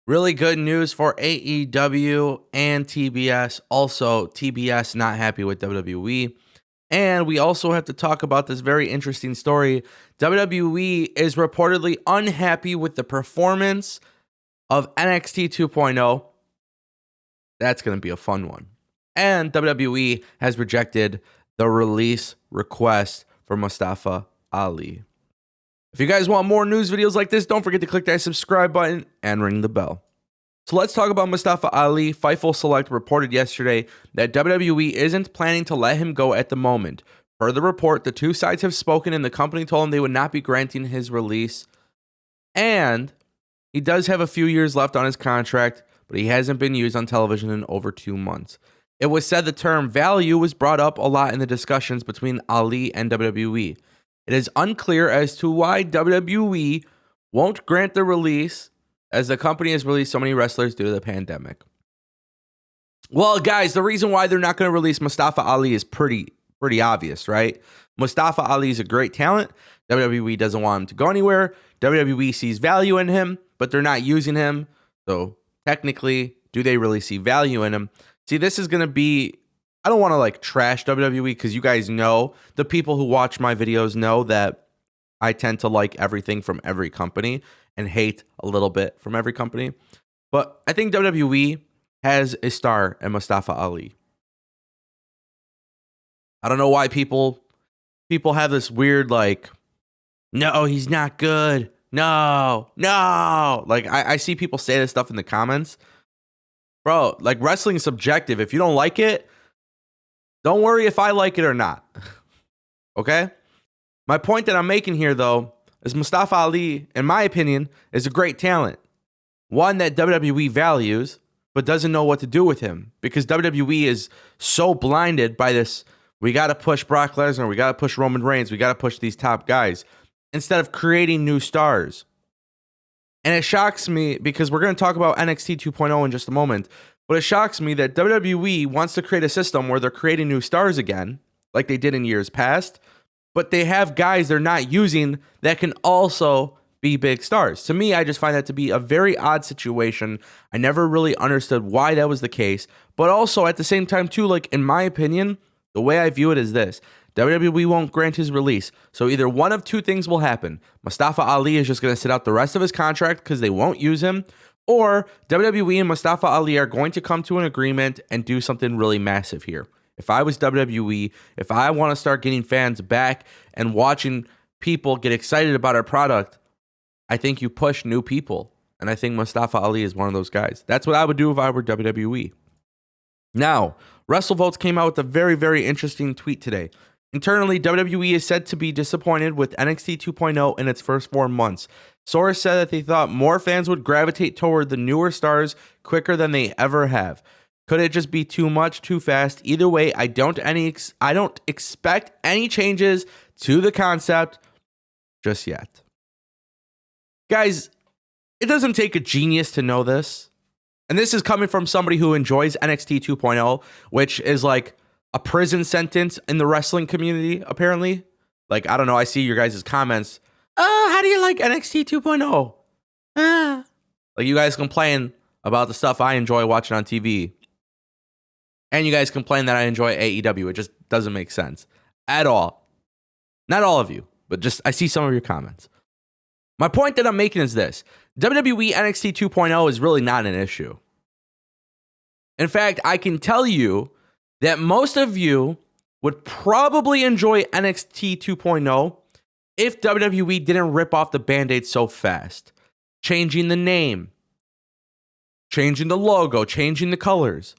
Really good news for AEW and TBS. Also, TBS not happy with WWE. And we also have to talk about this very interesting story. WWE is reportedly unhappy with the performance of NXT 2.0. That's going to be a fun one. And WWE has rejected the release request for Mustafa Ali. If you guys want more news videos like this, don't forget to click that subscribe button and ring the bell. So let's talk about Mustafa Ali. Fightful Select reported yesterday that WWE isn't planning to let him go at the moment. Per the report, the two sides have spoken and the company told him they would not be granting his release. And he does have a few years left on his contract, but he hasn't been used on television in over 2 months. It was said the term value was brought up a lot in the discussions between Ali and WWE. It is unclear as to why WWE won't grant the release, as the company has released so many wrestlers due to the pandemic. Well, guys, the reason why they're not going to release Mustafa Ali is pretty obvious, right? Mustafa Ali is a great talent. WWE doesn't want him to go anywhere. WWE sees value in him, but they're not using him. So technically, do they really see value in him? See, this is going to be, I don't want to trash WWE because you guys know, the people who watch my videos know that I tend to like everything from every company and hate a little bit from every company. But I think WWE has a star in Mustafa Ali. I don't know why people have this weird no, he's not good. No. I see people say this stuff in the comments. Bro, wrestling is subjective. If you don't like it, don't worry if I like it or not. Okay? My point that I'm making here, though, is Mustafa Ali, in my opinion, is a great talent. One that WWE values, but doesn't know what to do with him. Because WWE is so blinded by this, we got to push Brock Lesnar, we got to push Roman Reigns, we got to push these top guys, instead of creating new stars. And it shocks me, because we're going to talk about NXT 2.0 in just a moment, but it shocks me that WWE wants to create a system where they're creating new stars again, like they did in years past, but they have guys they're not using that can also be big stars. To me, I just find that to be a very odd situation. I never really understood why that was the case, but also at the same time too, in my opinion, the way I view it is this: WWE won't grant his release. So either one of two things will happen. Mustafa Ali is just going to sit out the rest of his contract because they won't use him, or WWE and Mustafa Ali are going to come to an agreement and do something really massive here. If I was WWE, if I want to start getting fans back and watching people get excited about our product, I think you push new people. And I think Mustafa Ali is one of those guys. That's what I would do if I were WWE. Now, WrestleVotes came out with a very, very interesting tweet today. Internally, WWE is said to be disappointed with NXT 2.0 in its first 4 months. Sources said that they thought more fans would gravitate toward the newer stars quicker than they ever have. Could it just be too much, too fast? Either way, I don't expect any changes to the concept just yet. Guys, it doesn't take a genius to know this. And this is coming from somebody who enjoys NXT 2.0, which is a prison sentence in the wrestling community, apparently. I don't know, I see your guys' comments. How do you like NXT 2.0? You guys complain about the stuff I enjoy watching on TV. And you guys complain that I enjoy AEW. It just doesn't make sense at all. Not all of you, but just I see some of your comments. My point that I'm making is this: WWE NXT 2.0 is really not an issue. In fact, I can tell you that most of you would probably enjoy NXT 2.0 if WWE didn't rip off the Band-Aid so fast. Changing the name, changing the logo, changing the colors,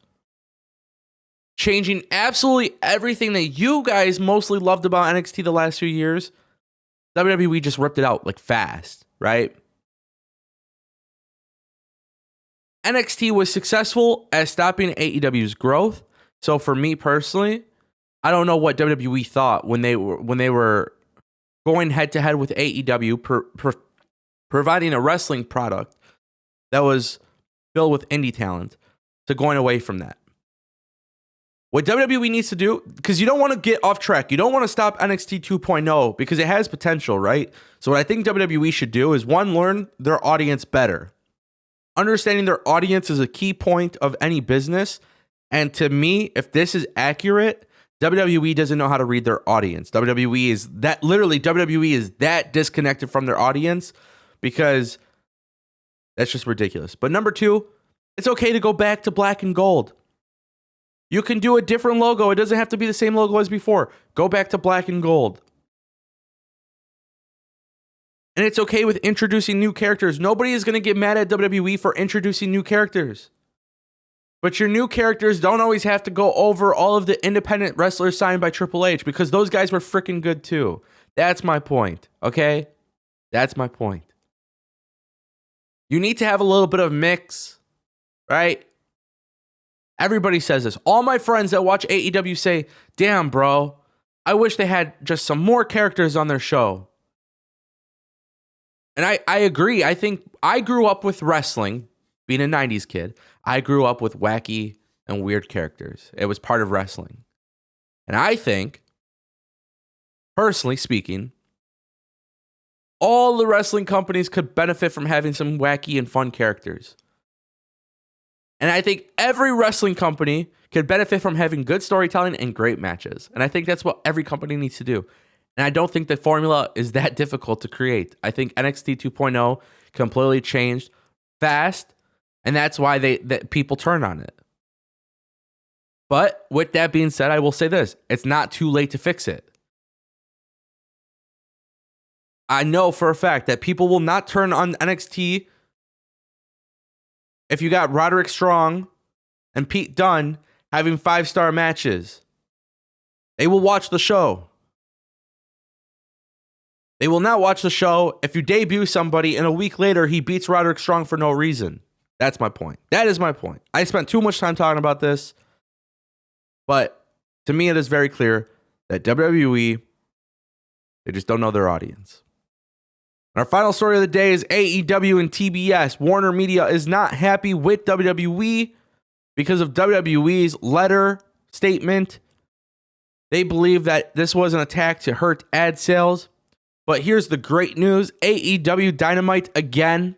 changing absolutely everything that you guys mostly loved about NXT the last few years. WWE just ripped it out fast, right? NXT was successful at stopping AEW's growth. So for me personally, I don't know what WWE thought when they were going head to head with AEW, providing a wrestling product that was filled with indie talent, to going away from that. What WWE needs to do, because you don't want to get off track. You don't want to stop NXT 2.0 because it has potential, right? So what I think WWE should do is, one, learn their audience better. Understanding their audience is a key point of any business. And to me, if this is accurate, WWE doesn't know how to read their audience. WWE is that disconnected from their audience because that's just ridiculous. But number 2, it's okay to go back to black and gold. You can do a different logo. It doesn't have to be the same logo as before. Go back to black and gold. And it's okay with introducing new characters. Nobody is going to get mad at WWE for introducing new characters. But your new characters don't always have to go over all of the independent wrestlers signed by Triple H because those guys were freaking good too. That's my point, okay? That's my point. You need to have a little bit of mix, right? Everybody says this. All my friends that watch AEW say, damn, bro, I wish they had just some more characters on their show. And I agree. I think I grew up with wrestling, being a 90s kid. I grew up with wacky and weird characters. It was part of wrestling. And I think, personally speaking, all the wrestling companies could benefit from having some wacky and fun characters. And I think every wrestling company could benefit from having good storytelling and great matches. And I think that's what every company needs to do. And I don't think the formula is that difficult to create. I think NXT 2.0 completely changed fast, and that's why that people turn on it. But with that being said, I will say this. It's not too late to fix it. I know for a fact that people will not turn on NXT if you got Roderick Strong and Pete Dunne having 5-star matches. They will watch the show. They will not watch the show if you debut somebody and a week later he beats Roderick Strong for no reason. That's my point. That is my point. I spent too much time talking about this, but to me it is very clear that WWE, they just don't know their audience. And our final story of the day is AEW and TBS. WarnerMedia is not happy with WWE because of WWE's letter statement. They believe that this was an attack to hurt ad sales. But here's the great news. AEW Dynamite again.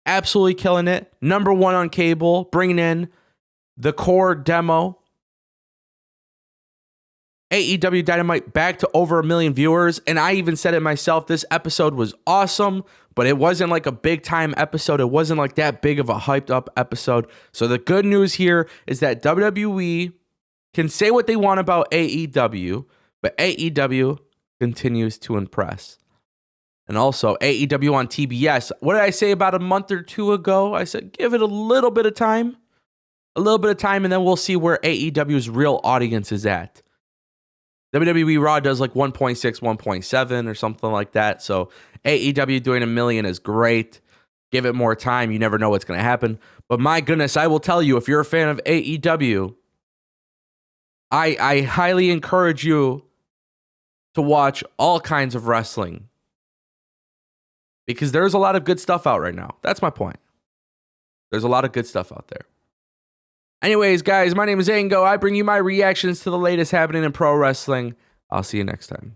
Absolutely killing it. Number 1 on cable. Bringing in the core demo. AEW Dynamite back to over 1 million viewers. And I even said it myself. This episode was awesome. But it wasn't like a big time episode. It wasn't like that big of a hyped up episode. So the good news here is that WWE can say what they want about AEW. But AEW continues to impress. And also AEW on TBS. What did I say about a month or 2 ago? I said, give it a little bit of time. A little bit of time, and then we'll see where AEW's real audience is at. WWE Raw does like 1.6, 1.7 or something like that. So AEW doing 1 million is great. Give it more time. You never know what's going to happen. But my goodness, I will tell you, if you're a fan of AEW, I highly encourage you to watch all kinds of wrestling because there's a lot of good stuff out right now. That's my point. There's a lot of good stuff out there. Anyways, guys, my name is Ango. I bring you my reactions to the latest happening in pro wrestling. I'll see you next time.